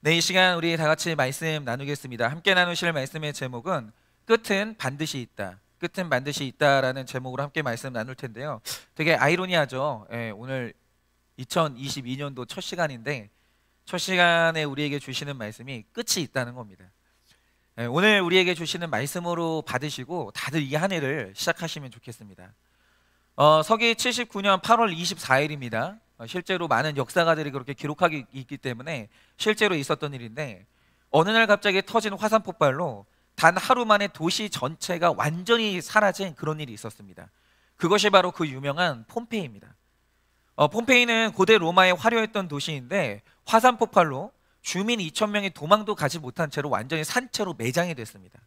네, 이 시간 우리 다 같이 말씀 나누겠습니다. 함께 나누실 말씀의 제목은 끝은 반드시 있다. 끝은 반드시 있다라는 제목으로 함께 말씀 나눌 텐데요. 되게 아이러니하죠. 오늘 2022년도 첫 시간인데 첫 시간에 우리에게 주시는 말씀이 끝이 있다는 겁니다. 오늘 우리에게 주시는 말씀으로 받으시고 다들 이 한 해를 시작하시면 좋겠습니다. 서기 79년 8월 24일입니다. 실제로 많은 역사가들이 그렇게 기록하고 있기 때문에 실제로 있었던 일인데 어느 날 갑자기 터진 화산 폭발로 단 하루 만에 도시 전체가 완전히 사라진 그런 일이 있었습니다. 그것이 바로 그 유명한 폼페이입니다. 폼페이는 고대 로마의 화려했던 도시인데 화산 폭발로 주민 2,000명이 도망도 가지 못한 채로 완전히 산채로 매장이 됐습니다.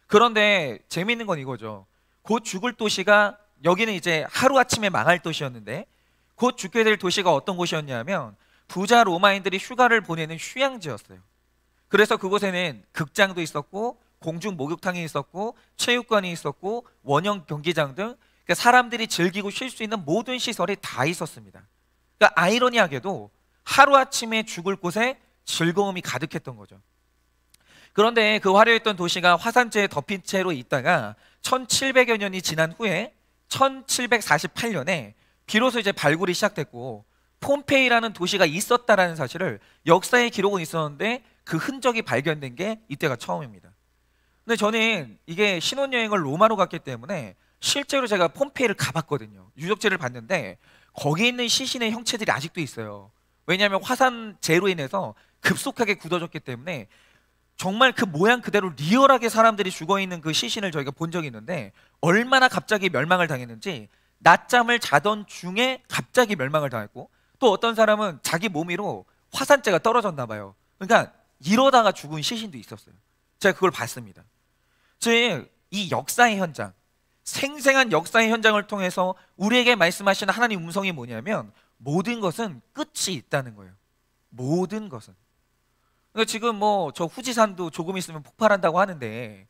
그런데 재미있는 건 이거죠. 곧 죽을 도시가 여기는 이제 하루아침에 망할 도시였는데 곧 죽게 될 도시가 어떤 곳이었냐면 부자 로마인들이 휴가를 보내는 휴양지였어요. 그래서 그곳에는 극장도 있었고 공중 목욕탕이 있었고 체육관이 있었고 원형 경기장 등 그러니까 사람들이 즐기고 쉴 수 있는 모든 시설이 다 있었습니다. 그러니까 아이러니하게도 하루아침에 죽을 곳에 즐거움이 가득했던 거죠. 그런데 그 화려했던 도시가 화산재에 덮인 채로 있다가 1700여 년이 지난 후에 1748년에 비로소 이제 발굴이 시작됐고 폼페이라는 도시가 있었다라는 사실을 역사의 기록은 있었는데 그 흔적이 발견된 게 이때가 처음입니다. 근데 저는 이게 신혼여행을 로마로 갔기 때문에 실제로 제가 폼페이를 가봤거든요. 유적지를 봤는데 거기 있는 시신의 형체들이 아직도 있어요. 왜냐하면 화산재로 인해서 급속하게 굳어졌기 때문에 정말 그 모양 그대로 리얼하게 사람들이 죽어있는 그 시신을 저희가 본 적이 있는데 얼마나 갑자기 멸망을 당했는지 낮잠을 자던 중에 갑자기 멸망을 당했고 또 어떤 사람은 자기 몸 위로 화산재가 떨어졌나 봐요. 그러니까 이러다가 죽은 시신도 있었어요. 제가 그걸 봤습니다. 즉 이 역사의 현장, 생생한 역사의 현장을 통해서 우리에게 말씀하시는 하나님 음성이 뭐냐면 모든 것은 끝이 있다는 거예요. 모든 것은. 그러니까 지금 뭐 저 후지산도 조금 있으면 폭발한다고 하는데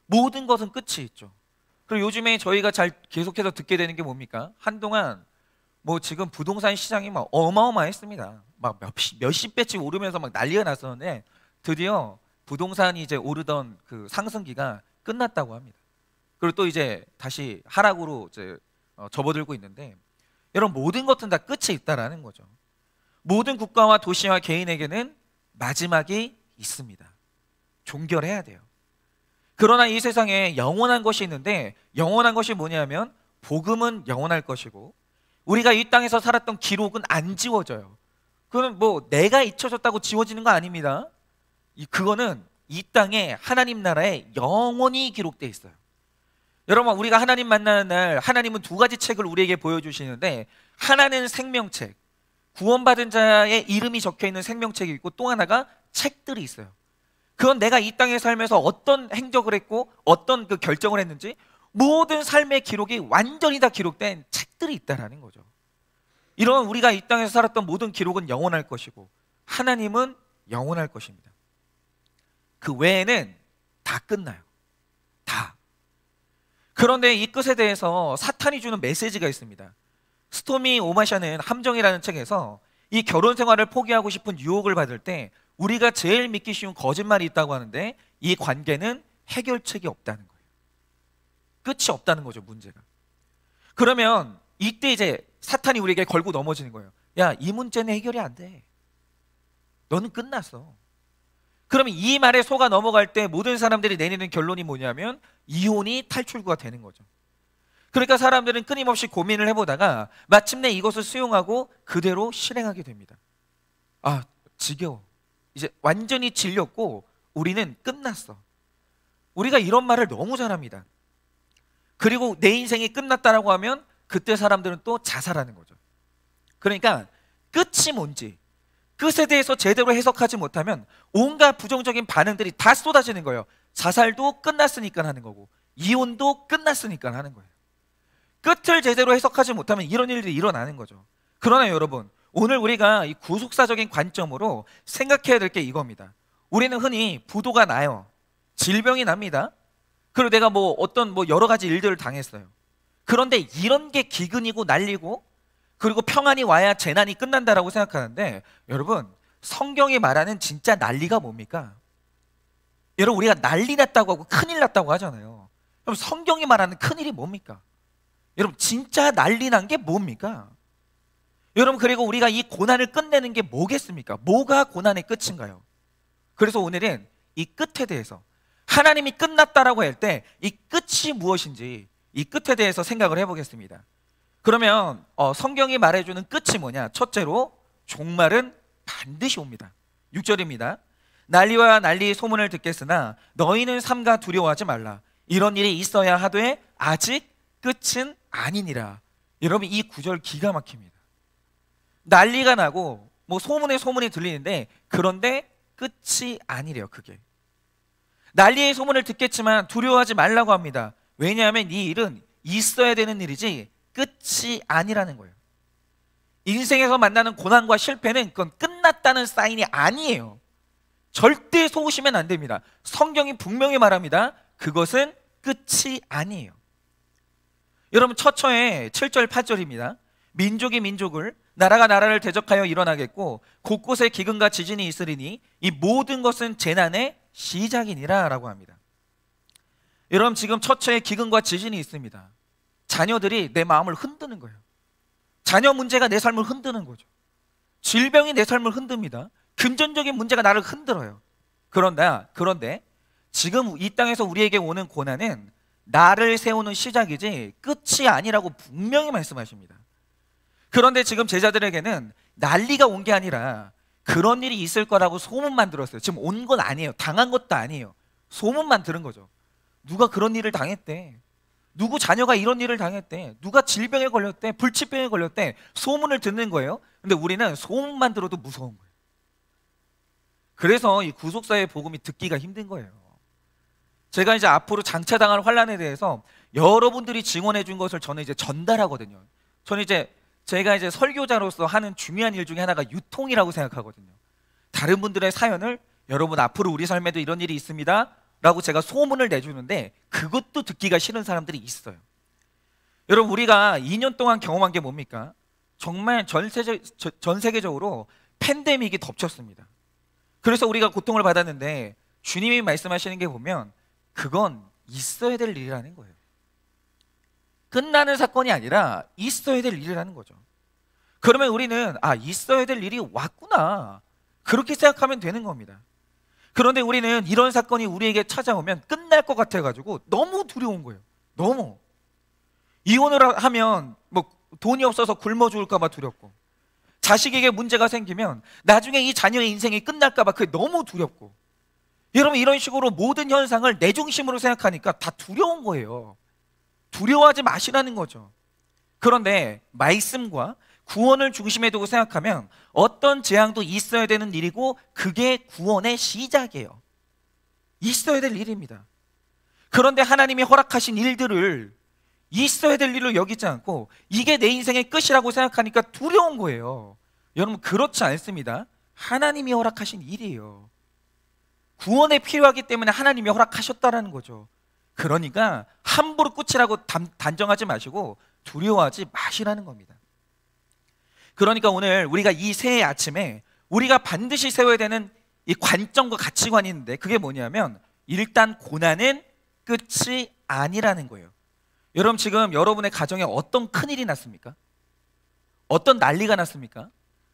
모든 것은 끝이 있죠. 그리고 요즘에 저희가 잘 계속해서 듣게 되는 게 뭡니까? 한동안 뭐 지금 부동산 시장이 막 어마어마했습니다. 막 몇십 배씩 오르면서 막 난리가 났었는데 드디어 부동산이 이제 오르던 그 상승기가 끝났다고 합니다. 그리고 또 이제 다시 하락으로 이제 접어들고 있는데 여러분 모든 것은 다 끝이 있다라는 거죠. 모든 국가와 도시와 개인에게는 마지막이 있습니다. 종결해야 돼요. 그러나 이 세상에 영원한 것이 있는데 영원한 것이 뭐냐면 복음은 영원할 것이고 우리가 이 땅에서 살았던 기록은 안 지워져요. 그거는 뭐 내가 잊혀졌다고 지워지는 거 아닙니다. 그거는 이 땅에 하나님 나라에 영원히 기록되어 있어요. 여러분 우리가 하나님 만나는 날 하나님은 두 가지 책을 우리에게 보여주시는데 하나는 생명책, 구원받은 자의 이름이 적혀있는 생명책이 있고 또 하나가 책들이 있어요. 그건 내가 이 땅에 살면서 어떤 행적을 했고 어떤 그 결정을 했는지 모든 삶의 기록이 완전히 다 기록된 책들이 있다는 거죠. 이런 우리가 이 땅에서 살았던 모든 기록은 영원할 것이고 하나님은 영원할 것입니다. 그 외에는 다 끝나요. 다. 그런데 이 끝에 대해서 사탄이 주는 메시지가 있습니다. 스토미 오마샤는 함정이라는 책에서 이 결혼 생활을 포기하고 싶은 유혹을 받을 때 우리가 제일 믿기 쉬운 거짓말이 있다고 하는데 이 관계는 해결책이 없다는 거예요. 끝이 없다는 거죠, 문제가. 그러면 이때 이제 사탄이 우리에게 걸고 넘어지는 거예요. 야, 이 문제는 해결이 안 돼. 너는 끝났어. 그러면 이 말에 속아 넘어갈 때 모든 사람들이 내리는 결론이 뭐냐면 이혼이 탈출구가 되는 거죠. 그러니까 사람들은 끊임없이 고민을 해보다가 마침내 이것을 수용하고 그대로 실행하게 됩니다. 아, 지겨워. 이제 완전히 질렸고 우리는 끝났어. 우리가 이런 말을 너무 잘합니다. 그리고 내 인생이 끝났다라고 하면 그때 사람들은 또 자살하는 거죠. 그러니까 끝이 뭔지 끝에 대해서 제대로 해석하지 못하면 온갖 부정적인 반응들이 다 쏟아지는 거예요. 자살도 끝났으니까 하는 거고 이혼도 끝났으니까 하는 거예요. 끝을 제대로 해석하지 못하면 이런 일들이 일어나는 거죠. 그러나 여러분 오늘 우리가 이 구속사적인 관점으로 생각해야 될 게 이겁니다. 우리는 흔히 부도가 나요. 질병이 납니다. 그리고 내가 뭐 어떤 여러 가지 일들을 당했어요. 그런데 이런 게 기근이고 난리고 그리고 평안이 와야 재난이 끝난다라고 생각하는데 여러분 성경이 말하는 진짜 난리가 뭡니까? 여러분, 우리가 난리 났다고 하고 큰일 났다고 하잖아요. 그럼 성경이 말하는 큰일이 뭡니까? 여러분, 진짜 난리 난 게 뭡니까? 여러분, 그리고 우리가 이 고난을 끝내는 게 뭐겠습니까? 뭐가 고난의 끝인가요? 그래서 오늘은 이 끝에 대해서, 하나님이 끝났다라고 할 때 이 끝이 무엇인지 이 끝에 대해서 생각을 해보겠습니다. 그러면 성경이 말해주는 끝이 뭐냐? 첫째로 종말은 반드시 옵니다. 6절입니다. 난리와 난리 소문을 듣겠으나 너희는 삼가 두려워하지 말라. 이런 일이 있어야 하되 아직 끝은 아니니라. 여러분, 이 구절 기가 막힙니다. 난리가 나고 뭐 소문이 들리는데, 그런데 끝이 아니래요. 그게 난리의 소문을 듣겠지만 두려워하지 말라고 합니다. 왜냐하면 이 일은 있어야 되는 일이지 끝이 아니라는 거예요. 인생에서 만나는 고난과 실패는 그건 끝났다는 사인이 아니에요. 절대 속으시면 안 됩니다. 성경이 분명히 말합니다. 그것은 끝이 아니에요. 여러분, 처처에 7절 8절입니다. 민족이 민족을, 나라가 나라를 대적하여 일어나겠고 곳곳에 기근과 지진이 있으리니 이 모든 것은 재난의 시작이니라 라고 합니다. 여러분, 지금 처처에 기근과 지진이 있습니다. 자녀들이 내 마음을 흔드는 거예요. 자녀 문제가 내 삶을 흔드는 거죠. 질병이 내 삶을 흔듭니다. 금전적인 문제가 나를 흔들어요. 그런데 지금 이 땅에서 우리에게 오는 고난은 나를 세우는 시작이지 끝이 아니라고 분명히 말씀하십니다. 그런데 지금 제자들에게는 난리가 온 게 아니라 그런 일이 있을 거라고 소문만 들었어요. 지금 온 건 아니에요. 당한 것도 아니에요. 소문만 들은 거죠. 누가 그런 일을 당했대, 누구 자녀가 이런 일을 당했대, 누가 질병에 걸렸대, 불치병에 걸렸대, 소문을 듣는 거예요. 근데 우리는 소문만 들어도 무서운 거예요. 그래서 이 구속사의 복음이 듣기가 힘든 거예요. 제가 이제 앞으로 장차당할 환난에 대해서 여러분들이 증언해 준 것을 저는 이제 전달하거든요. 저는 제가 이제 설교자로서 하는 중요한 일 중에 하나가 유통이라고 생각하거든요. 다른 분들의 사연을, 여러분 앞으로 우리 삶에도 이런 일이 있습니다 라고 제가 소문을 내주는데, 그것도 듣기가 싫은 사람들이 있어요. 여러분, 우리가 2년 동안 경험한 게 뭡니까? 정말 전 세계적으로 팬데믹이 덮쳤습니다. 그래서 우리가 고통을 받았는데, 주님이 말씀하시는 게 보면 그건 있어야 될 일이라는 거예요. 끝나는 사건이 아니라 있어야 될 일이라는 거죠. 그러면 우리는 있어야 될 일이 왔구나, 그렇게 생각하면 되는 겁니다. 그런데 우리는 이런 사건이 우리에게 찾아오면 끝날 것 같아가지고 너무 두려운 거예요. 너무. 이혼을 하면 뭐 돈이 없어서 굶어 죽을까 봐 두렵고, 자식에게 문제가 생기면 나중에 이 자녀의 인생이 끝날까 봐 그게 너무 두렵고, 여러분, 이런 식으로 모든 현상을 내 중심으로 생각하니까 다 두려운 거예요. 두려워하지 마시라는 거죠. 그런데 말씀과 구원을 중심에 두고 생각하면 어떤 재앙도 있어야 되는 일이고, 그게 구원의 시작이에요. 있어야 될 일입니다. 그런데 하나님이 허락하신 일들을 있어야 될 일로 여기지 않고 이게 내 인생의 끝이라고 생각하니까 두려운 거예요. 여러분, 그렇지 않습니다. 하나님이 허락하신 일이에요. 구원에 필요하기 때문에 하나님이 허락하셨다라는 거죠. 그러니까 함부로 끝이라고 단정하지 마시고 두려워하지 마시라는 겁니다. 그러니까 오늘 우리가 이 새해 아침에 우리가 반드시 세워야 되는 이 관점과 가치관이 있는데, 그게 뭐냐면 일단 고난은 끝이 아니라는 거예요. 여러분, 지금 여러분의 가정에 어떤 큰일이 났습니까? 어떤 난리가 났습니까?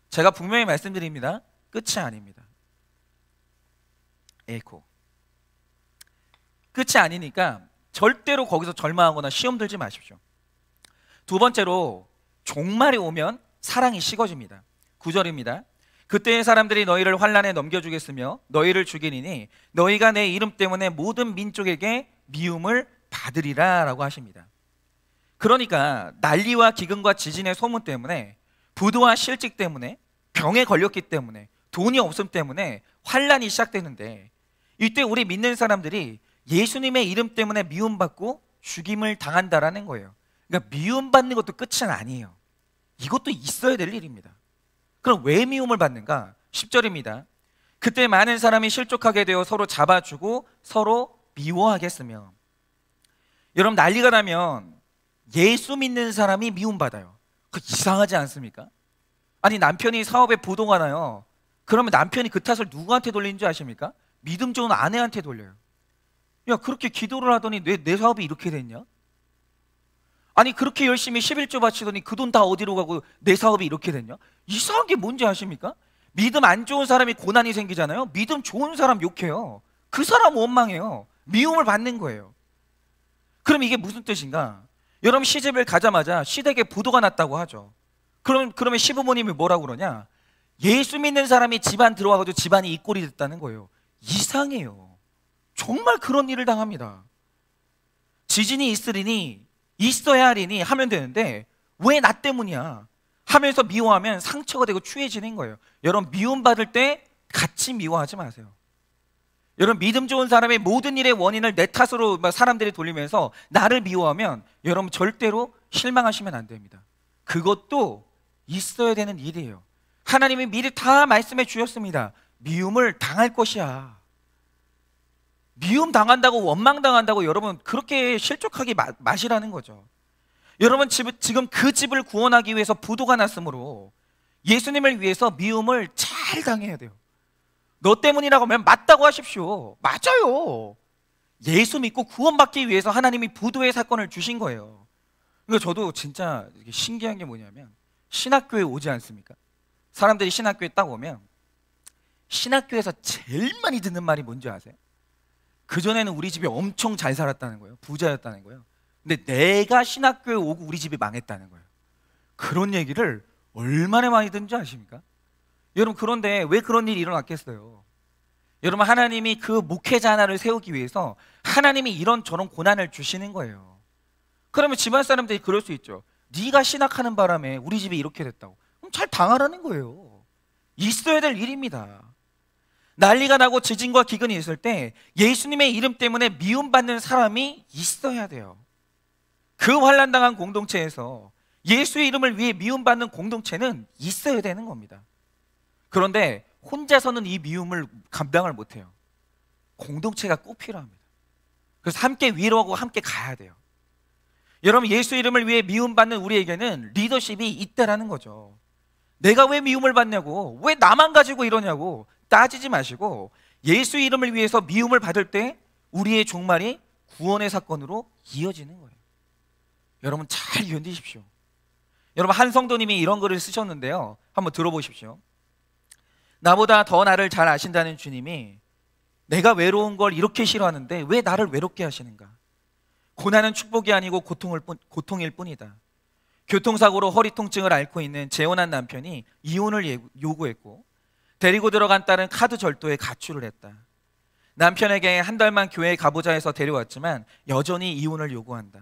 제가 분명히 말씀드립니다. 끝이 아닙니다. 에이코. 끝이 아니니까 절대로 거기서 절망하거나 시험 들지 마십시오. 두 번째로, 종말이 오면 사랑이 식어집니다. 9절입니다. 그때의 사람들이 너희를 환난에 넘겨주겠으며 너희를 죽이리니 너희가 내 이름 때문에 모든 민족에게 미움을 받으리라 라고 하십니다. 그러니까 난리와 기근과 지진의 소문 때문에, 부도와 실직 때문에, 병에 걸렸기 때문에, 돈이 없음 때문에 환난이 시작되는데, 이때 우리 믿는 사람들이 예수님의 이름 때문에 미움받고 죽임을 당한다라는 거예요. 그러니까 미움받는 것도 끝은 아니에요. 이것도 있어야 될 일입니다. 그럼 왜 미움을 받는가? 10절입니다. 그때 많은 사람이 실족하게 되어 서로 잡아주고 서로 미워하겠으며. 여러분, 난리가 나면 예수 믿는 사람이 미움받아요. 그 이상하지 않습니까? 아니, 남편이 사업에 부도가 나요. 그러면 남편이 그 탓을 누구한테 돌리는 줄 아십니까? 믿음 좋은 아내한테 돌려요. 야, 그렇게 기도를 하더니 내 사업이 이렇게 됐냐? 아니, 그렇게 열심히 11조 바치더니 그 돈 다 어디로 가고 내 사업이 이렇게 됐냐? 이상한 게 뭔지 아십니까? 믿음 안 좋은 사람이 고난이 생기잖아요. 믿음 좋은 사람 욕해요. 그 사람 원망해요. 미움을 받는 거예요. 그럼 이게 무슨 뜻인가? 여러분, 시집을 가자마자 시댁에 부도가 났다고 하죠. 그러면 시부모님이 뭐라고 그러냐? 예수 믿는 사람이 집안 들어와가지고 집안이 이 꼴이 됐다는 거예요. 이상해요. 정말 그런 일을 당합니다. 지진이 있으리니 있어야 하리니 하면 되는데 왜 나 때문이야 하면서 미워하면 상처가 되고 추해지는 거예요. 여러분, 미움받을 때 같이 미워하지 마세요. 여러분, 믿음 좋은 사람의 모든 일의 원인을 내 탓으로 사람들이 돌리면서 나를 미워하면 여러분 절대로 실망하시면 안 됩니다. 그것도 있어야 되는 일이에요. 하나님이 미리 다 말씀해 주셨습니다. 미움을 당할 것이야. 미움 당한다고, 원망 당한다고 여러분 그렇게 실족하게 마시라는 거죠. 여러분, 지금 그 집을 구원하기 위해서 부도가 났으므로 예수님을 위해서 미움을 잘 당해야 돼요. 너 때문이라고 하면 맞다고 하십시오. 맞아요. 예수 믿고 구원받기 위해서 하나님이 부도의 사건을 주신 거예요. 그러니까 저도 진짜 신기한 게 뭐냐면, 신학교에 오지 않습니까? 사람들이 신학교에 딱 오면 신학교에서 제일 많이 듣는 말이 뭔지 아세요? 그전에는 우리 집이 엄청 잘 살았다는 거예요. 부자였다는 거예요. 근데 내가 신학교에 오고 우리 집이 망했다는 거예요. 그런 얘기를 얼마나 많이 듣는지 아십니까? 여러분, 그런데 왜 그런 일이 일어났겠어요? 여러분, 하나님이 그 목회자 하나를 세우기 위해서 하나님이 이런저런 고난을 주시는 거예요. 그러면 집안 사람들이 그럴 수 있죠. 네가 신학하는 바람에 우리 집이 이렇게 됐다고. 그럼 잘 당하라는 거예요. 있어야 될 일입니다. 난리가 나고 지진과 기근이 있을 때 예수님의 이름 때문에 미움받는 사람이 있어야 돼요. 그 환난당한 공동체에서 예수의 이름을 위해 미움받는 공동체는 있어야 되는 겁니다. 그런데 혼자서는 이 미움을 감당을 못해요. 공동체가 꼭 필요합니다. 그래서 함께 위로하고 함께 가야 돼요. 여러분, 예수 이름을 위해 미움받는 우리에게는 리더십이 있다라는 거죠. 내가 왜 미움을 받냐고, 왜 나만 가지고 이러냐고 따지지 마시고, 예수 이름을 위해서 미움을 받을 때 우리의 종말이 구원의 사건으로 이어지는 거예요. 여러분, 잘 견디십시오. 여러분, 한 성도님이 이런 글을 쓰셨는데요, 한번 들어보십시오. 나보다 더 나를 잘 아신다는 주님이 내가 외로운 걸 이렇게 싫어하는데 왜 나를 외롭게 하시는가? 고난은 축복이 아니고 고통일 뿐이다. 교통사고로 허리 통증을 앓고 있는 재혼한 남편이 이혼을 요구했고, 데리고 들어간 딸은 카드 절도에 가출을 했다. 남편에게 한 달만 교회에 가보자 해서 데려왔지만 여전히 이혼을 요구한다.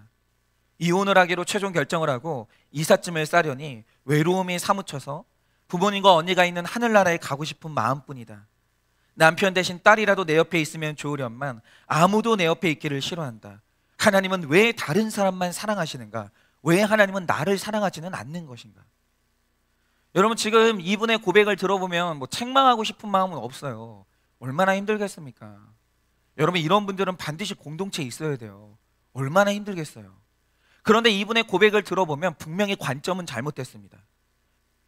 이혼을 하기로 최종 결정을 하고 이삿짐을 싸려니 외로움이 사무쳐서 부모님과 언니가 있는 하늘나라에 가고 싶은 마음뿐이다. 남편 대신 딸이라도 내 옆에 있으면 좋으련만 아무도 내 옆에 있기를 싫어한다. 하나님은 왜 다른 사람만 사랑하시는가? 왜 하나님은 나를 사랑하지는 않는 것인가? 여러분, 지금 이분의 고백을 들어보면 책망하고 싶은 마음은 없어요. 얼마나 힘들겠습니까? 여러분, 이런 분들은 반드시 공동체에 있어야 돼요. 얼마나 힘들겠어요. 그런데 이분의 고백을 들어보면 분명히 관점은 잘못됐습니다.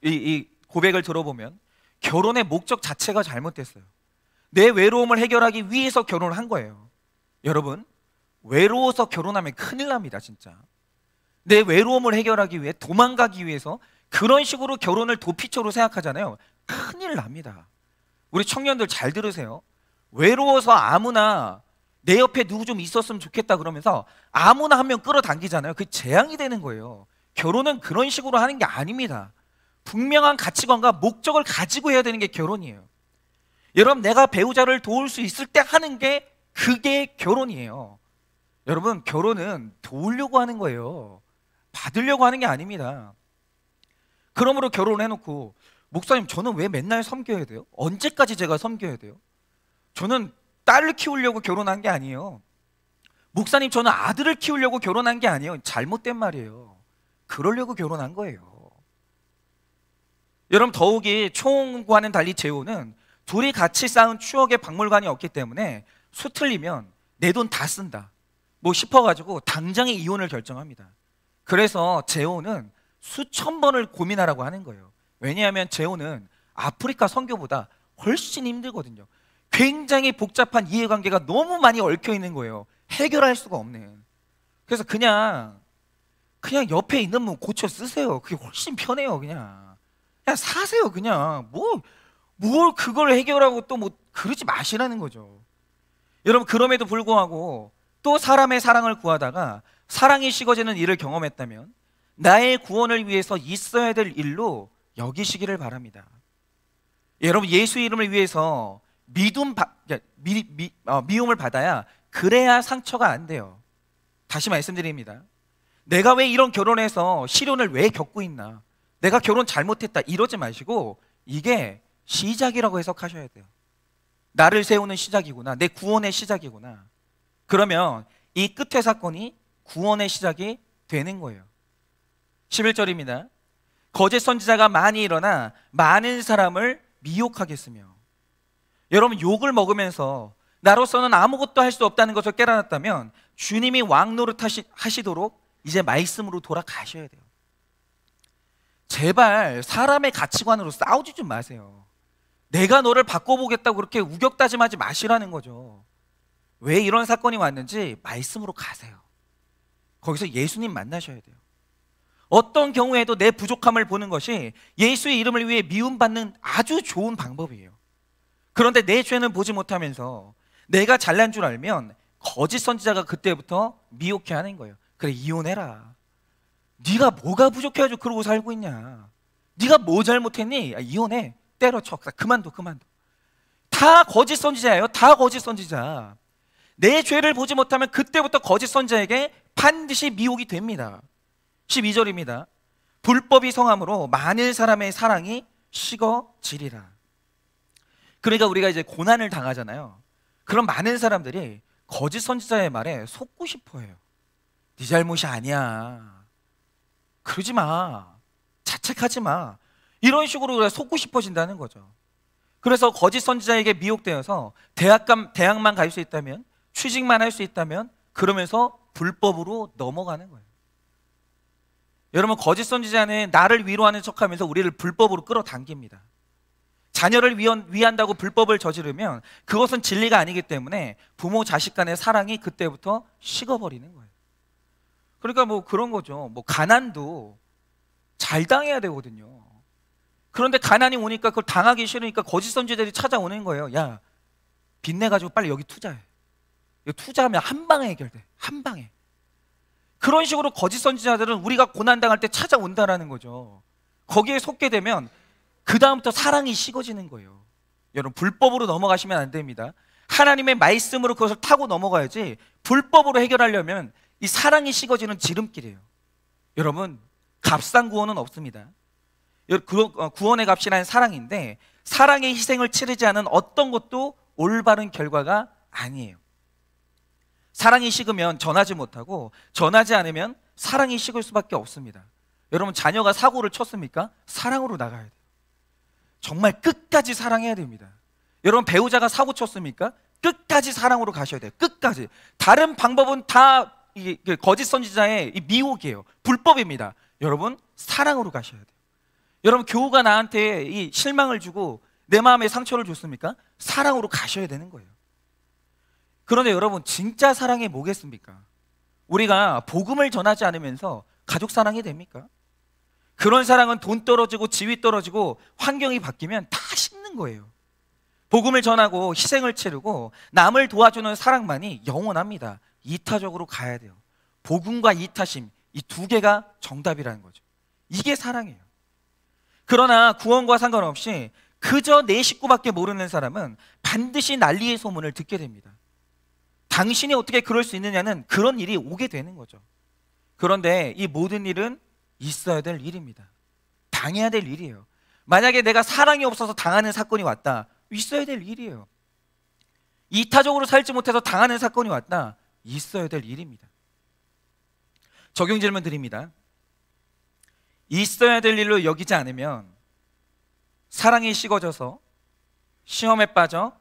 이 고백을 들어보면 결혼의 목적 자체가 잘못됐어요. 내 외로움을 해결하기 위해서 결혼을 한 거예요. 여러분, 외로워서 결혼하면 큰일 납니다. 진짜 내 외로움을 해결하기 위해, 도망가기 위해서 그런 식으로 결혼을 도피처로 생각하잖아요. 큰일 납니다. 우리 청년들 잘 들으세요. 외로워서 아무나 내 옆에 누구 좀 있었으면 좋겠다 그러면서 아무나 한 명 끌어당기잖아요. 그게 재앙이 되는 거예요. 결혼은 그런 식으로 하는 게 아닙니다. 분명한 가치관과 목적을 가지고 해야 되는 게 결혼이에요. 여러분, 내가 배우자를 도울 수 있을 때 하는 게 그게 결혼이에요. 여러분, 결혼은 도우려고 하는 거예요. 받으려고 하는 게 아닙니다. 그러므로 결혼을 해놓고, 목사님 저는 왜 맨날 섬겨야 돼요? 언제까지 제가 섬겨야 돼요? 저는 딸을 키우려고 결혼한 게 아니에요. 목사님 저는 아들을 키우려고 결혼한 게 아니에요. 잘못된 말이에요. 그러려고 결혼한 거예요. 여러분, 더욱이 총과는 달리 재혼은 둘이 같이 쌓은 추억의 박물관이 없기 때문에 수 틀리면 내 돈 다 쓴다 싶어가지고 당장에 이혼을 결정합니다. 그래서 재혼은 수천 번을 고민하라고 하는 거예요. 왜냐하면 재혼은 아프리카 선교보다 훨씬 힘들거든요. 굉장히 복잡한 이해관계가 너무 많이 얽혀 있는 거예요. 해결할 수가 없는. 그래서 그냥 옆에 있는 분 고쳐 쓰세요. 그게 훨씬 편해요. 그냥 사세요. 그냥 뭘 그걸 해결하고 또 뭐 그러지 마시라는 거죠. 여러분, 그럼에도 불구하고 또 사람의 사랑을 구하다가 사랑이 식어지는 일을 경험했다면 나의 구원을 위해서 있어야 될 일로 여기시기를 바랍니다. 여러분, 예수 이름을 위해서 미움을 받아야, 그래야 상처가 안 돼요. 다시 말씀드립니다. 내가 왜 이런 결혼해서 시련을 왜 겪고 있나, 내가 결혼 잘못했다, 이러지 마시고 이게 시작이라고 해석하셔야 돼요. 나를 세우는 시작이구나, 내 구원의 시작이구나. 그러면 이 끝의 사건이 구원의 시작이 되는 거예요. 11절입니다. 거짓 선지자가 많이 일어나 많은 사람을 미혹하겠으며. 여러분, 욕을 먹으면서 나로서는 아무것도 할 수 없다는 것을 깨달았다면 주님이 왕노릇 하시도록 이제 말씀으로 돌아가셔야 돼요. 제발 사람의 가치관으로 싸우지 좀 마세요. 내가 너를 바꿔보겠다고 그렇게 우격다짐하지 마시라는 거죠. 왜 이런 사건이 왔는지 말씀으로 가세요. 거기서 예수님 만나셔야 돼요. 어떤 경우에도 내 부족함을 보는 것이 예수의 이름을 위해 미움받는 아주 좋은 방법이에요. 그런데 내 죄는 보지 못하면서 내가 잘난 줄 알면 거짓 선지자가 그때부터 미혹해하는 거예요. 그래, 이혼해라. 네가 뭐가 부족해가지고 그러고 살고 있냐, 네가 뭐 잘못했니? 이혼해, 때려쳐, 그만둬. 다 거짓 선지자예요. 다 거짓 선지자. 내 죄를 보지 못하면 그때부터 거짓 선지자에게 반드시 미혹이 됩니다. 12절입니다. 불법이 성함으로 많은 사람의 사랑이 식어지리라. 그러니까 우리가 이제 고난을 당하잖아요. 그럼 많은 사람들이 거짓 선지자의 말에 속고 싶어 해요. 네 잘못이 아니야, 그러지 마, 자책하지 마, 이런 식으로 우리가 속고 싶어진다는 거죠. 그래서 거짓 선지자에게 미혹되어서 대학만 갈 수 있다면, 취직만 할 수 있다면, 그러면서 불법으로 넘어가는 거예요. 여러분, 거짓 선지자는 나를 위로하는 척하면서 우리를 불법으로 끌어당깁니다. 자녀를 위한다고 불법을 저지르면 그것은 진리가 아니기 때문에 부모 자식 간의 사랑이 그때부터 식어버리는 거예요. 그러니까 뭐 그런 거죠. 뭐 가난도 잘 당해야 되거든요. 그런데 가난이 오니까 그걸 당하기 싫으니까 거짓 선지자들이 찾아오는 거예요. 야, 빚내가지고 빨리 여기 투자해. 이거 투자하면 한 방에 해결돼, 한 방에. 그런 식으로 거짓 선지자들은 우리가 고난당할 때 찾아온다라는 거죠. 거기에 속게 되면 그 다음부터 사랑이 식어지는 거예요. 여러분, 불법으로 넘어가시면 안 됩니다. 하나님의 말씀으로 그것을 타고 넘어가야지, 불법으로 해결하려면 이 사랑이 식어지는 지름길이에요. 여러분, 값싼 구원은 없습니다. 구원의 값이란 사랑인데, 사랑의 희생을 치르지 않은 어떤 것도 올바른 결과가 아니에요. 사랑이 식으면 전하지 못하고, 전하지 않으면 사랑이 식을 수밖에 없습니다. 여러분, 자녀가 사고를 쳤습니까? 사랑으로 나가야 돼요. 정말 끝까지 사랑해야 됩니다. 여러분, 배우자가 사고 쳤습니까? 끝까지 사랑으로 가셔야 돼요. 끝까지. 다른 방법은 다 거짓 선지자의 미혹이에요. 불법입니다. 여러분, 사랑으로 가셔야 돼요. 여러분, 교우가 나한테 이 실망을 주고 내 마음에 상처를 줬습니까? 사랑으로 가셔야 되는 거예요. 그런데 여러분, 진짜 사랑이 뭐겠습니까? 우리가 복음을 전하지 않으면서 가족 사랑이 됩니까? 그런 사랑은 돈 떨어지고 지위 떨어지고 환경이 바뀌면 다 식는 거예요. 복음을 전하고 희생을 치르고 남을 도와주는 사랑만이 영원합니다. 이타적으로 가야 돼요. 복음과 이타심, 이 두 개가 정답이라는 거죠. 이게 사랑이에요. 그러나 구원과 상관없이 그저 내 식구밖에 모르는 사람은 반드시 난리의 소문을 듣게 됩니다. 당신이 어떻게 그럴 수 있느냐는 그런 일이 오게 되는 거죠. 그런데 이 모든 일은 있어야 될 일입니다. 당해야 될 일이에요. 만약에 내가 사랑이 없어서 당하는 사건이 왔다, 있어야 될 일이에요. 이타적으로 살지 못해서 당하는 사건이 왔다, 있어야 될 일입니다. 적용 질문 드립니다. 있어야 될 일로 여기지 않으면 사랑이 식어져서 시험에 빠져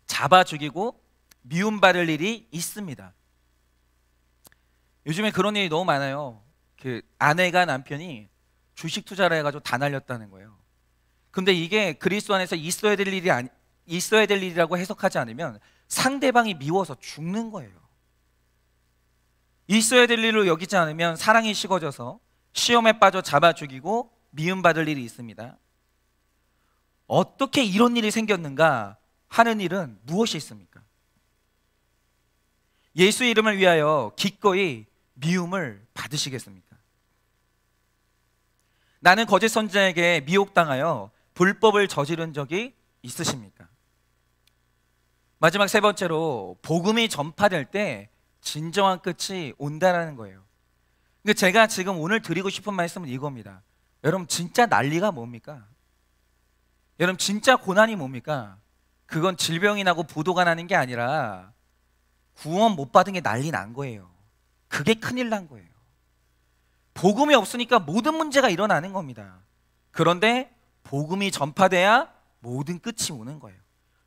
잡아 죽이고 미움받을 일이 있습니다. 요즘에 그런 일이 너무 많아요. 그 아내가 남편이 주식 투자를 해가지고 다 날렸다는 거예요. 근데 이게 그리스도 안에서 있어야 될 일이라고 해석하지 않으면 상대방이 미워서 죽는 거예요. 있어야 될 일로 여기지 않으면 사랑이 식어져서 시험에 빠져 잡아 죽이고 미움받을 일이 있습니다. 어떻게 이런 일이 생겼는가 하는 일은 무엇이 있습니까? 예수 이름을 위하여 기꺼이 미움을 받으시겠습니까? 나는 거짓 선지자에게 미혹당하여 불법을 저지른 적이 있으십니까? 마지막 세 번째로 복음이 전파될 때 진정한 끝이 온다라는 거예요. 근데 제가 지금 오늘 드리고 싶은 말씀은 이겁니다. 여러분 진짜 난리가 뭡니까? 여러분 진짜 고난이 뭡니까? 그건 질병이 나고 부도가 나는 게 아니라 구원 못 받은 게 난리 난 거예요. 그게 큰일 난 거예요. 복음이 없으니까 모든 문제가 일어나는 겁니다. 그런데 복음이 전파돼야 모든 끝이 오는 거예요.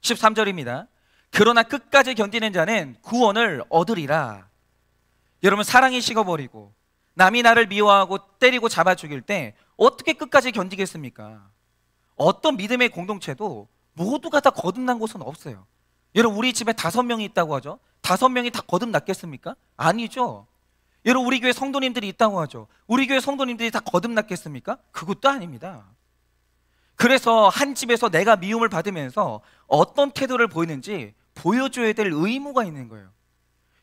13절입니다. 그러나 끝까지 견디는 자는 구원을 얻으리라. 여러분 사랑이 식어버리고 남이 나를 미워하고 때리고 잡아 죽일 때 어떻게 끝까지 견디겠습니까? 어떤 믿음의 공동체도 모두가 다 거듭난 곳은 없어요. 여러분 우리 집에 5명이 있다고 하죠. 5명이 다 거듭났겠습니까? 아니죠. 여러분 우리 교회 성도님들이 있다고 하죠. 우리 교회 성도님들이 다 거듭났겠습니까? 그것도 아닙니다. 그래서 한 집에서 내가 미움을 받으면서 어떤 태도를 보이는지 보여줘야 될 의무가 있는 거예요.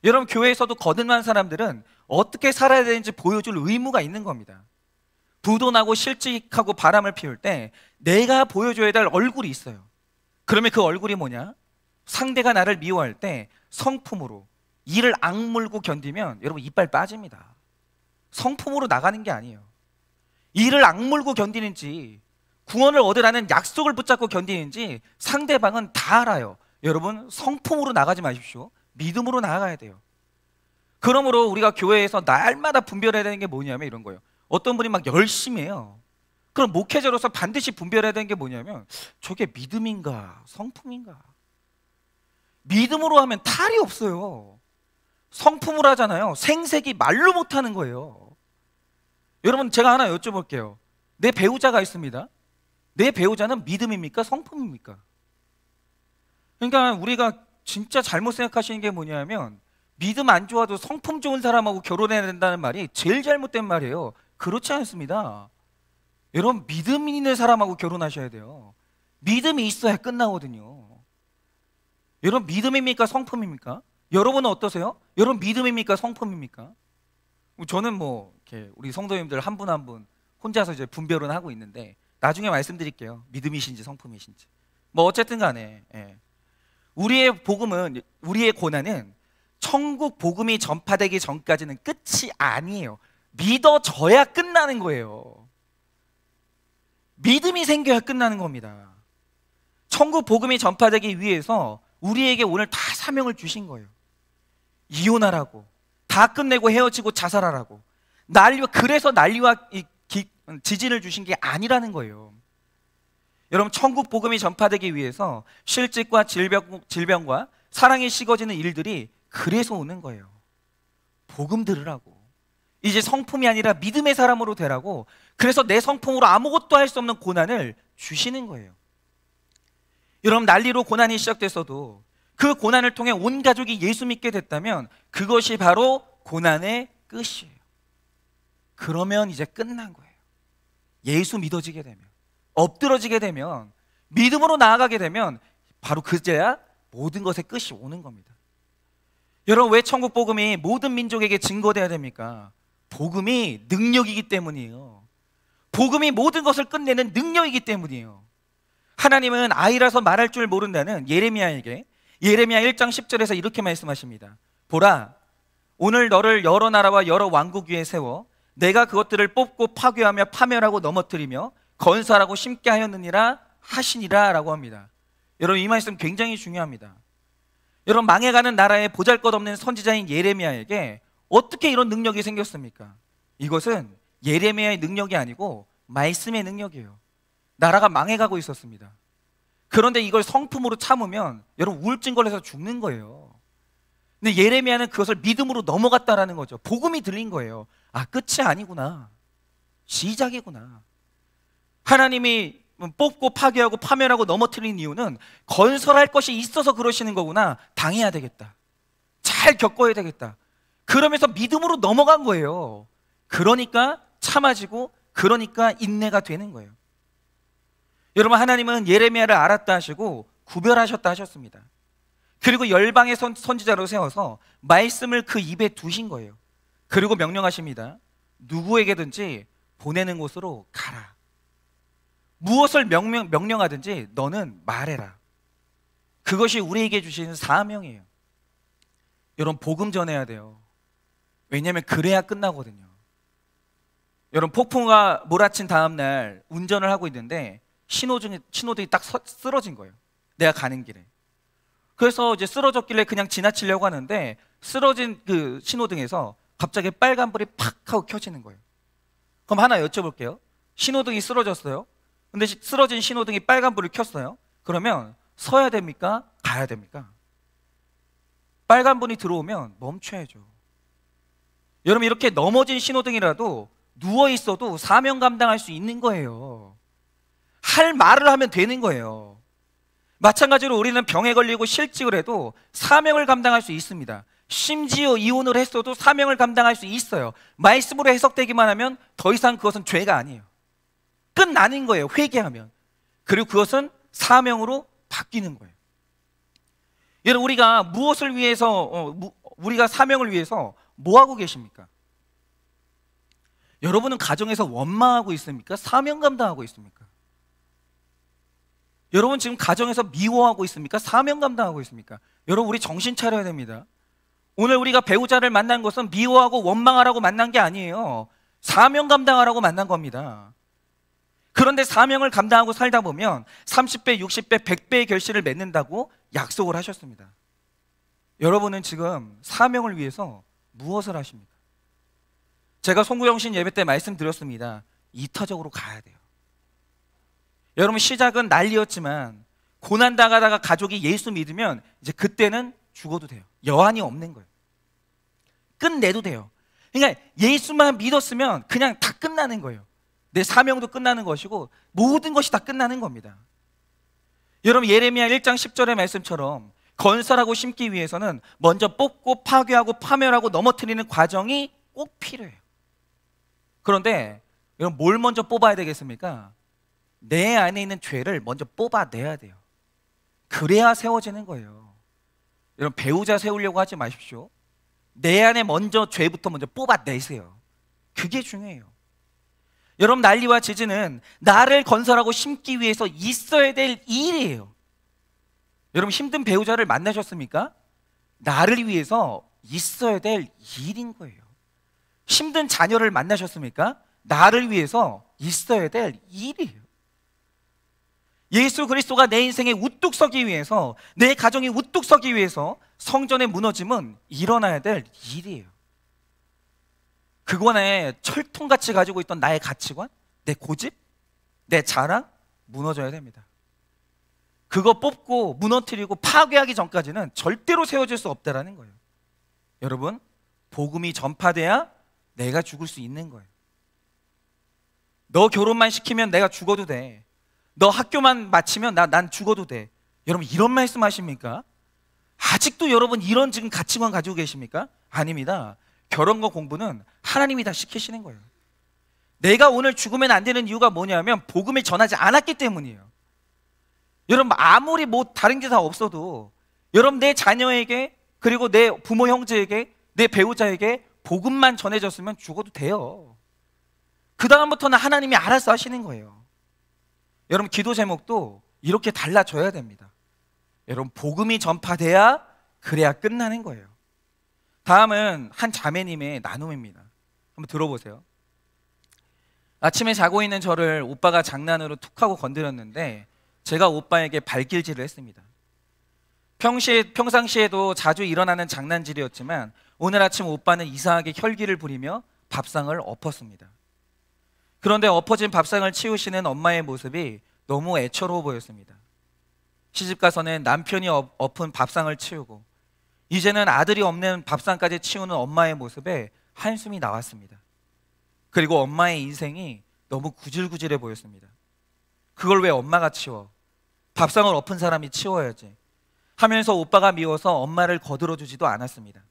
여러분 교회에서도 거듭난 사람들은 어떻게 살아야 되는지 보여줄 의무가 있는 겁니다. 부도나고 실직하고 바람을 피울 때 내가 보여줘야 될 얼굴이 있어요. 그러면 그 얼굴이 뭐냐? 상대가 나를 미워할 때 성품으로 이를 악물고 견디면 여러분 이빨 빠집니다. 성품으로 나가는 게 아니에요. 이를 악물고 견디는지 구원을 얻으라는 약속을 붙잡고 견디는지 상대방은 다 알아요. 여러분 성품으로 나가지 마십시오. 믿음으로 나아가야 돼요. 그러므로 우리가 교회에서 날마다 분별해야 되는 게 뭐냐면 이런 거예요. 어떤 분이 막 열심히 해요. 그럼 목회자로서 반드시 분별해야 되는 게 뭐냐면 저게 믿음인가 성품인가. 믿음으로 하면 탈이 없어요. 성품으로 하잖아요. 생색이 말로 못하는 거예요. 여러분 제가 하나 여쭤볼게요. 내 배우자가 있습니다. 내 배우자는 믿음입니까? 성품입니까? 그러니까 우리가 진짜 잘못 생각하시는 게 뭐냐면 믿음 안 좋아도 성품 좋은 사람하고 결혼해야 된다는 말이 제일 잘못된 말이에요. 그렇지 않습니다. 여러분 믿음 있는 사람하고 결혼하셔야 돼요. 믿음이 있어야 끝나거든요. 여러분 믿음입니까? 성품입니까? 여러분은 어떠세요? 여러분 믿음입니까? 성품입니까? 저는 뭐 이렇게 우리 성도님들 한 분 한 분 혼자서 이제 분별은 하고 있는데 나중에 말씀드릴게요. 믿음이신지 성품이신지. 뭐 어쨌든 간에 우리의 복음은 우리의 고난은 천국 복음이 전파되기 전까지는 끝이 아니에요. 믿어져야 끝나는 거예요. 믿음이 생겨야 끝나는 겁니다. 천국 복음이 전파되기 위해서 우리에게 오늘 다 사명을 주신 거예요. 이혼하라고, 다 끝내고 헤어지고 자살하라고. 그래서 난리와 지진을 주신 게 아니라는 거예요. 여러분 천국 복음이 전파되기 위해서 실직과 질병과 사랑이 식어지는 일들이 그래서 오는 거예요. 복음 들으라고. 이제 성품이 아니라 믿음의 사람으로 되라고. 그래서 내 성품으로 아무것도 할 수 없는 고난을 주시는 거예요. 여러분 난리로 고난이 시작됐어도 그 고난을 통해 온 가족이 예수 믿게 됐다면 그것이 바로 고난의 끝이에요. 그러면 이제 끝난 거예요. 예수 믿어지게 되면, 엎드러지게 되면, 믿음으로 나아가게 되면 바로 그제야 모든 것의 끝이 오는 겁니다. 여러분 왜 천국 복음이 모든 민족에게 증거돼야 됩니까? 복음이 능력이기 때문이에요. 복음이 모든 것을 끝내는 능력이기 때문이에요. 하나님은 아이라서 말할 줄 모른다는 예레미야에게 예레미야 1장 10절에서 이렇게 말씀하십니다. 보라, 오늘 너를 여러 나라와 여러 왕국 위에 세워 내가 그것들을 뽑고 파괴하며 파멸하고 넘어뜨리며 건설하고 심게 하였느니라 하시니라 라고 합니다. 여러분 이 말씀 굉장히 중요합니다. 여러분 망해가는 나라의 보잘것없는 선지자인 예레미야에게 어떻게 이런 능력이 생겼습니까? 이것은 예레미야의 능력이 아니고 말씀의 능력이에요. 나라가 망해가고 있었습니다. 그런데 이걸 성품으로 참으면 여러분 우울증 걸려서 죽는 거예요. 근데 예레미야는 그것을 믿음으로 넘어갔다라는 거죠. 복음이 들린 거예요. 아, 끝이 아니구나. 시작이구나. 하나님이 뽑고 파괴하고 파멸하고 넘어뜨리는 이유는 건설할 것이 있어서 그러시는 거구나. 당해야 되겠다. 잘 겪어야 되겠다. 그러면서 믿음으로 넘어간 거예요. 그러니까 참아지고, 그러니까 인내가 되는 거예요. 여러분, 하나님은 예레미야를 알았다 하시고 구별하셨다 하셨습니다. 그리고 열방의 선지자로 세워서 말씀을 그 입에 두신 거예요. 그리고 명령하십니다. 누구에게든지 보내는 곳으로 가라. 무엇을 명령하든지 너는 말해라. 그것이 우리에게 주시는 사명이에요. 여러분, 복음 전해야 돼요. 왜냐하면 그래야 끝나거든요. 여러분, 폭풍우가 몰아친 다음 날 운전을 하고 있는데 신호등이 딱 쓰러진 거예요. 내가 가는 길에. 그래서 이제 쓰러졌길래 그냥 지나치려고 하는데 쓰러진 그 신호등에서 갑자기 빨간불이 팍 하고 켜지는 거예요. 그럼 하나 여쭤볼게요. 신호등이 쓰러졌어요. 근데 쓰러진 신호등이 빨간불을 켰어요. 그러면 서야 됩니까? 가야 됩니까? 빨간불이 들어오면 멈춰야죠. 여러분, 이렇게 넘어진 신호등이라도 누워 있어도 사명 감당할 수 있는 거예요. 할 말을 하면 되는 거예요. 마찬가지로 우리는 병에 걸리고 실직을 해도 사명을 감당할 수 있습니다. 심지어 이혼을 했어도 사명을 감당할 수 있어요. 말씀으로 해석되기만 하면 더 이상 그것은 죄가 아니에요. 끝나는 거예요. 회개하면. 그리고 그것은 사명으로 바뀌는 거예요. 여러분, 우리가 무엇을 위해서 우리가 사명을 위해서 뭐 하고 계십니까? 여러분은 가정에서 원망하고 있습니까? 사명 감당하고 있습니까? 여러분, 지금 가정에서 미워하고 있습니까? 사명 감당하고 있습니까? 여러분, 우리 정신 차려야 됩니다. 오늘 우리가 배우자를 만난 것은 미워하고 원망하라고 만난 게 아니에요. 사명 감당하라고 만난 겁니다. 그런데 사명을 감당하고 살다 보면 30배, 60배, 100배의 결실을 맺는다고 약속을 하셨습니다. 여러분은 지금 사명을 위해서 무엇을 하십니까? 제가 송구영신 예배 때 말씀드렸습니다. 이타적으로 가야 돼요. 여러분, 시작은 난리였지만 고난당하다가 가족이 예수 믿으면 이제 그때는 죽어도 돼요. 여한이 없는 거예요. 끝내도 돼요. 그러니까 예수만 믿었으면 그냥 다 끝나는 거예요. 내 사명도 끝나는 것이고 모든 것이 다 끝나는 겁니다. 여러분, 예레미야 1장 10절의 말씀처럼 건설하고 심기 위해서는 먼저 뽑고 파괴하고 파멸하고 넘어뜨리는 과정이 꼭 필요해요. 그런데 여러분, 뭘 먼저 뽑아야 되겠습니까? 내 안에 있는 죄를 먼저 뽑아내야 돼요. 그래야 세워지는 거예요. 여러분, 배우자 세우려고 하지 마십시오. 내 안에 먼저 죄부터 먼저 뽑아내세요. 그게 중요해요. 여러분, 난리와 지진은 나를 건설하고 심기 위해서 있어야 될 일이에요. 여러분, 힘든 배우자를 만나셨습니까? 나를 위해서 있어야 될 일인 거예요. 힘든 자녀를 만나셨습니까? 나를 위해서 있어야 될 일이에요. 예수 그리스도가 내 인생에 우뚝 서기 위해서, 내 가정이 우뚝 서기 위해서 성전의 무너짐은 일어나야 될 일이에요. 그거에 철통같이 가지고 있던 나의 가치관, 내 고집, 내 자랑 무너져야 됩니다. 그거 뽑고 무너뜨리고 파괴하기 전까지는 절대로 세워질 수 없다라는 거예요. 여러분, 복음이 전파돼야 내가 죽을 수 있는 거예요. 너 결혼만 시키면 내가 죽어도 돼. 너 학교만 마치면 난 죽어도 돼. 여러분, 이런 말씀 하십니까? 아직도 여러분 이런 지금 가치관 가지고 계십니까? 아닙니다. 결혼과 공부는 하나님이 다 시키시는 거예요. 내가 오늘 죽으면 안 되는 이유가 뭐냐면 복음을 전하지 않았기 때문이에요. 여러분, 아무리 뭐 다른 게 다 없어도 여러분, 내 자녀에게, 그리고 내 부모 형제에게, 내 배우자에게 복음만 전해졌으면 죽어도 돼요. 그 다음부터는 하나님이 알아서 하시는 거예요. 여러분, 기도 제목도 이렇게 달라져야 됩니다. 여러분, 복음이 전파돼야 그래야 끝나는 거예요. 다음은 한 자매님의 나눔입니다. 한번 들어보세요. 아침에 자고 있는 저를 오빠가 장난으로 툭 하고 건드렸는데 제가 오빠에게 발길질을 했습니다. 평상시에도 자주 일어나는 장난질이었지만 오늘 아침 오빠는 이상하게 혈기를 부리며 밥상을 엎었습니다. 그런데 엎어진 밥상을 치우시는 엄마의 모습이 너무 애처로워 보였습니다. 시집가서는 남편이 엎은 밥상을 치우고 이제는 아들이 없는 밥상까지 치우는 엄마의 모습에 한숨이 나왔습니다. 그리고 엄마의 인생이 너무 구질구질해 보였습니다. 그걸 왜 엄마가 치워? 밥상을 엎은 사람이 치워야지 하면서 오빠가 미워서 엄마를 거들어주지도 않았습니다.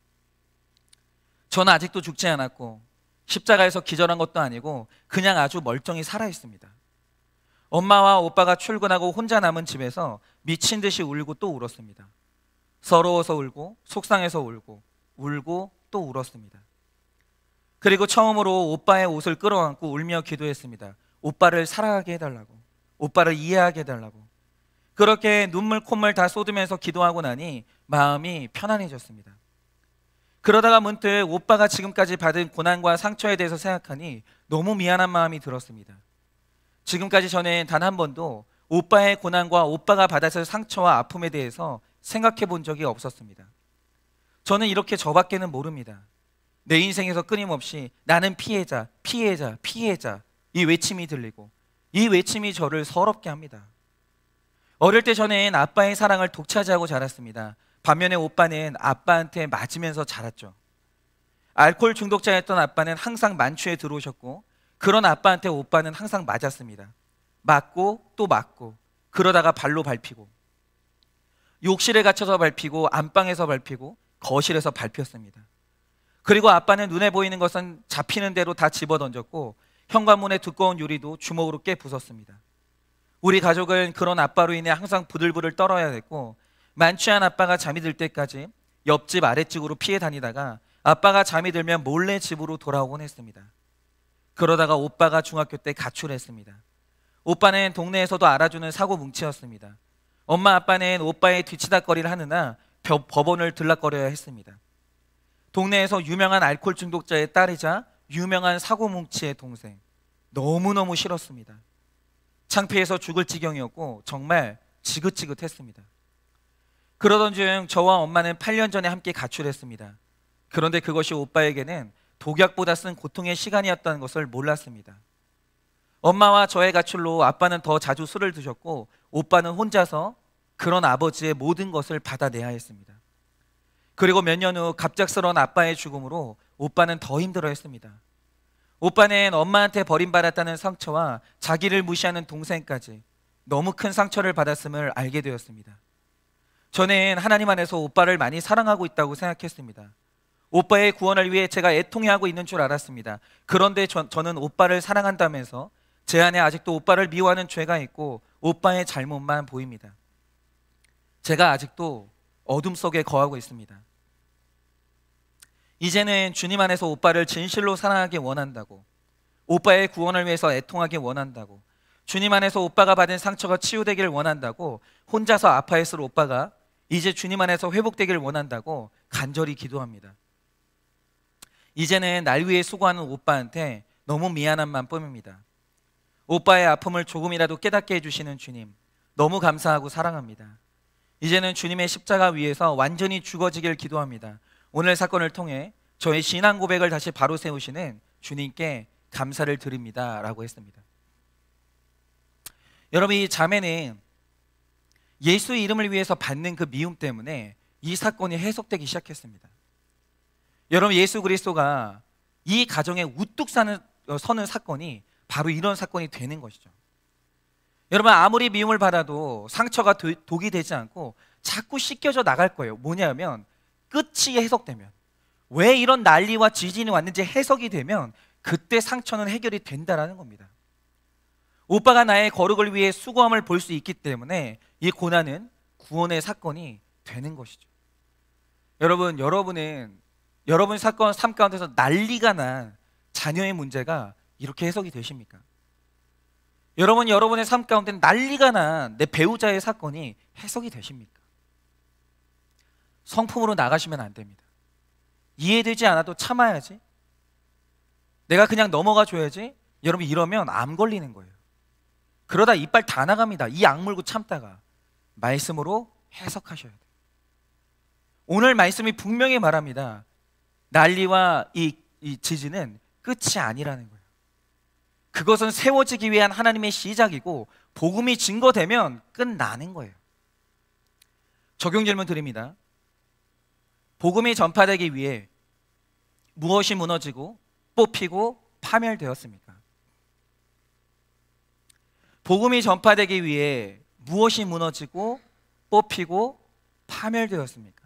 저는 아직도 죽지 않았고 십자가에서 기절한 것도 아니고 그냥 아주 멀쩡히 살아있습니다. 엄마와 오빠가 출근하고 혼자 남은 집에서 미친 듯이 울고 또 울었습니다. 서러워서 울고 속상해서 울고 울고 또 울었습니다. 그리고 처음으로 오빠의 옷을 끌어안고 울며 기도했습니다. 오빠를 사랑하게 해달라고, 오빠를 이해하게 해달라고. 그렇게 눈물 콧물 다 쏟으면서 기도하고 나니 마음이 편안해졌습니다. 그러다가 문득 오빠가 지금까지 받은 고난과 상처에 대해서 생각하니 너무 미안한 마음이 들었습니다. 지금까지 저는 단 한 번도 오빠의 고난과 오빠가 받았을 상처와 아픔에 대해서 생각해 본 적이 없었습니다. 저는 이렇게 저밖에는 모릅니다. 내 인생에서 끊임없이 나는 피해자, 피해자, 피해자 이 외침이 들리고 이 외침이 저를 서럽게 합니다. 어릴 때 저는 아빠의 사랑을 독차지하고 자랐습니다. 반면에 오빠는 아빠한테 맞으면서 자랐죠. 알코올 중독자였던 아빠는 항상 만취에 들어오셨고 그런 아빠한테 오빠는 항상 맞았습니다. 맞고 또 맞고 그러다가 발로 밟히고 욕실에 갇혀서 밟히고 안방에서 밟히고 거실에서 밟혔습니다. 그리고 아빠는 눈에 보이는 것은 잡히는 대로 다 집어던졌고 현관문의 두꺼운 유리도 주먹으로 깨 부쉈습니다. 우리 가족은 그런 아빠로 인해 항상 부들부들 떨어야 했고 만취한 아빠가 잠이 들 때까지 옆집 아랫집으로 피해 다니다가 아빠가 잠이 들면 몰래 집으로 돌아오곤 했습니다. 그러다가 오빠가 중학교 때 가출했습니다. 오빠는 동네에서도 알아주는 사고 뭉치였습니다. 엄마 아빠는 오빠의 뒤치다거리를 하느라 법원을 들락거려야 했습니다. 동네에서 유명한 알코올 중독자의 딸이자 유명한 사고 뭉치의 동생. 너무너무 싫었습니다. 창피해서 죽을 지경이었고 정말 지긋지긋했습니다. 그러던 중 저와 엄마는 8년 전에 함께 가출했습니다. 그런데 그것이 오빠에게는 독약보다 쓴 고통의 시간이었다는 것을 몰랐습니다. 엄마와 저의 가출로 아빠는 더 자주 술을 드셨고 오빠는 혼자서 그런 아버지의 모든 것을 받아내야 했습니다. 그리고 몇 년 후 갑작스러운 아빠의 죽음으로 오빠는 더 힘들어했습니다. 오빠는 엄마한테 버림받았다는 상처와 자기를 무시하는 동생까지 너무 큰 상처를 받았음을 알게 되었습니다. 저는 하나님 안에서 오빠를 많이 사랑하고 있다고 생각했습니다. 오빠의 구원을 위해 제가 애통해하고 있는 줄 알았습니다. 그런데 저는 오빠를 사랑한다면서 제 안에 아직도 오빠를 미워하는 죄가 있고 오빠의 잘못만 보입니다. 제가 아직도 어둠 속에 거하고 있습니다. 이제는 주님 안에서 오빠를 진실로 사랑하기 원한다고, 오빠의 구원을 위해서 애통하기 원한다고, 주님 안에서 오빠가 받은 상처가 치유되기를 원한다고, 혼자서 아파했을 오빠가 이제 주님 안에서 회복되기를 원한다고 간절히 기도합니다. 이제는 날 위해 수고하는 오빠한테 너무 미안한 마음뿐입니다. 오빠의 아픔을 조금이라도 깨닫게 해주시는 주님, 너무 감사하고 사랑합니다. 이제는 주님의 십자가 위에서 완전히 죽어지길 기도합니다. 오늘 사건을 통해 저의 신앙 고백을 다시 바로 세우시는 주님께 감사를 드립니다 라고 했습니다. 여러분, 이 자매는 예수의 이름을 위해서 받는 그 미움 때문에 이 사건이 해석되기 시작했습니다. 여러분, 예수 그리스도가 이 가정에 우뚝 서는 사건이 바로 이런 사건이 되는 것이죠. 여러분, 아무리 미움을 받아도 상처가 독이 되지 않고 자꾸 씻겨져 나갈 거예요. 뭐냐면 끝이 해석되면, 왜 이런 난리와 지진이 왔는지 해석이 되면 그때 상처는 해결이 된다는 겁니다. 오빠가 나의 거룩을 위해 수고함을 볼 수 있기 때문에 이 고난은 구원의 사건이 되는 것이죠. 여러분 사건 삶 가운데서 난리가 난 자녀의 문제가 이렇게 해석이 되십니까? 여러분의 삶 가운데 난리가 난 내 배우자의 사건이 해석이 되십니까? 성품으로 나가시면 안 됩니다. 이해되지 않아도 참아야지, 내가 그냥 넘어가 줘야지. 여러분, 이러면 암 걸리는 거예요. 그러다 이빨 다 나갑니다. 이 악물고 참다가 말씀으로 해석하셔야 돼요. 오늘 말씀이 분명히 말합니다. 난리와 이 지진은 끝이 아니라는 거예요. 그것은 세워지기 위한 하나님의 시작이고 복음이 증거되면 끝나는 거예요. 적용 질문 드립니다. 복음이 전파되기 위해 무엇이 무너지고 뽑히고 파멸되었습니까? 복음이 전파되기 위해 무엇이 무너지고 뽑히고 파멸되었습니까?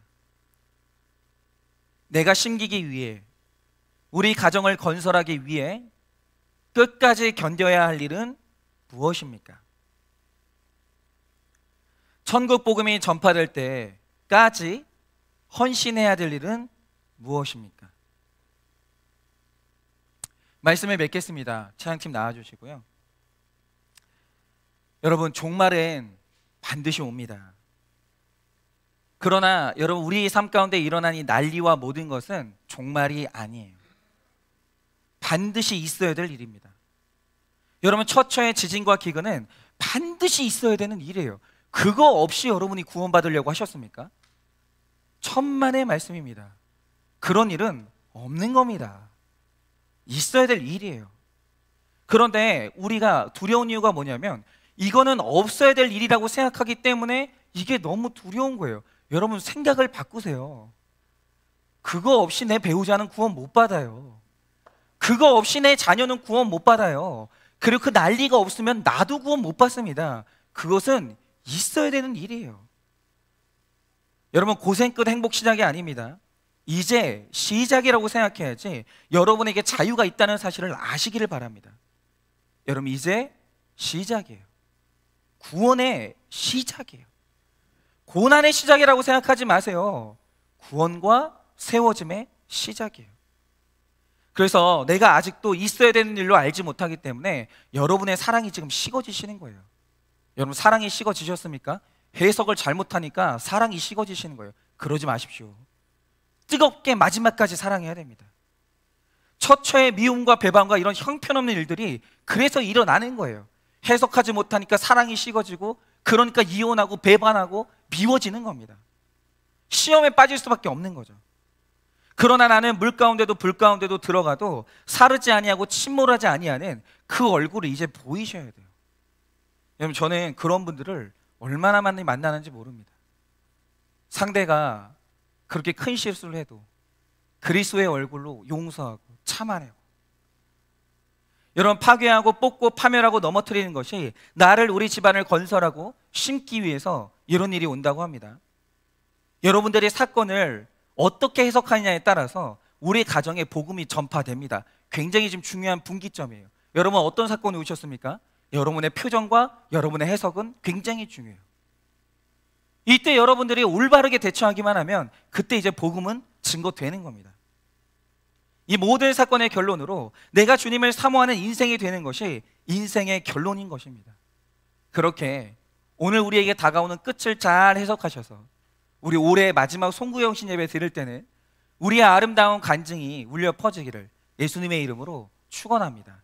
내가 심기기 위해, 우리 가정을 건설하기 위해 끝까지 견뎌야 할 일은 무엇입니까? 천국 복음이 전파될 때까지 헌신해야 될 일은 무엇입니까? 말씀을 맺겠습니다. 찬양팀 나와주시고요. 여러분, 종말은 반드시 옵니다. 그러나 여러분, 우리 삶 가운데 일어난 이 난리와 모든 것은 종말이 아니에요. 반드시 있어야 될 일입니다. 여러분, 처처의 지진과 기근은 반드시 있어야 되는 일이에요. 그거 없이 여러분이 구원받으려고 하셨습니까? 천만의 말씀입니다. 그런 일은 없는 겁니다. 있어야 될 일이에요. 그런데 우리가 두려운 이유가 뭐냐면, 이거는 없어야 될 일이라고 생각하기 때문에 이게 너무 두려운 거예요. 여러분, 생각을 바꾸세요. 그거 없이 내 배우자는 구원 못 받아요. 그거 없이 내 자녀는 구원 못 받아요. 그리고 그 난리가 없으면 나도 구원 못 받습니다. 그것은 있어야 되는 일이에요. 여러분, 고생 끝 행복 시작이 아닙니다. 이제 시작이라고 생각해야지 여러분에게 자유가 있다는 사실을 아시기를 바랍니다. 여러분, 이제 시작이에요. 구원의 시작이에요. 고난의 시작이라고 생각하지 마세요. 구원과 세워짐의 시작이에요. 그래서 내가 아직도 있어야 되는 일로 알지 못하기 때문에 여러분의 사랑이 지금 식어지시는 거예요. 여러분, 사랑이 식어지셨습니까? 해석을 잘못하니까 사랑이 식어지시는 거예요. 그러지 마십시오. 뜨겁게 마지막까지 사랑해야 됩니다. 처처의 미움과 배반과 이런 형편없는 일들이 그래서 일어나는 거예요. 해석하지 못하니까 사랑이 식어지고, 그러니까 이혼하고 배반하고 미워지는 겁니다. 시험에 빠질 수밖에 없는 거죠. 그러나 나는 물 가운데도 불 가운데도 들어가도 사르지 아니하고 침몰하지 아니하는 그 얼굴을 이제 보이셔야 돼요. 여러분, 저는 그런 분들을 얼마나 많이 만나는지 모릅니다. 상대가 그렇게 큰 실수를 해도 그리스도의 얼굴로 용서하고 참아내고, 여러분, 파괴하고 뽑고 파멸하고 넘어뜨리는 것이 나를, 우리 집안을 건설하고 심기 위해서 이런 일이 온다고 합니다. 여러분들이 사건을 어떻게 해석하느냐에 따라서 우리 가정에 복음이 전파됩니다. 굉장히 지금 중요한 분기점이에요. 여러분, 어떤 사건이 오셨습니까? 여러분의 표정과 여러분의 해석은 굉장히 중요해요. 이때 여러분들이 올바르게 대처하기만 하면 그때 이제 복음은 증거되는 겁니다. 이 모든 사건의 결론으로 내가 주님을 사모하는 인생이 되는 것이 인생의 결론인 것입니다. 그렇게 오늘 우리에게 다가오는 끝을 잘 해석하셔서 우리 올해 마지막 송구영신 예배 드릴 때는 우리의 아름다운 간증이 울려 퍼지기를 예수님의 이름으로 축원합니다.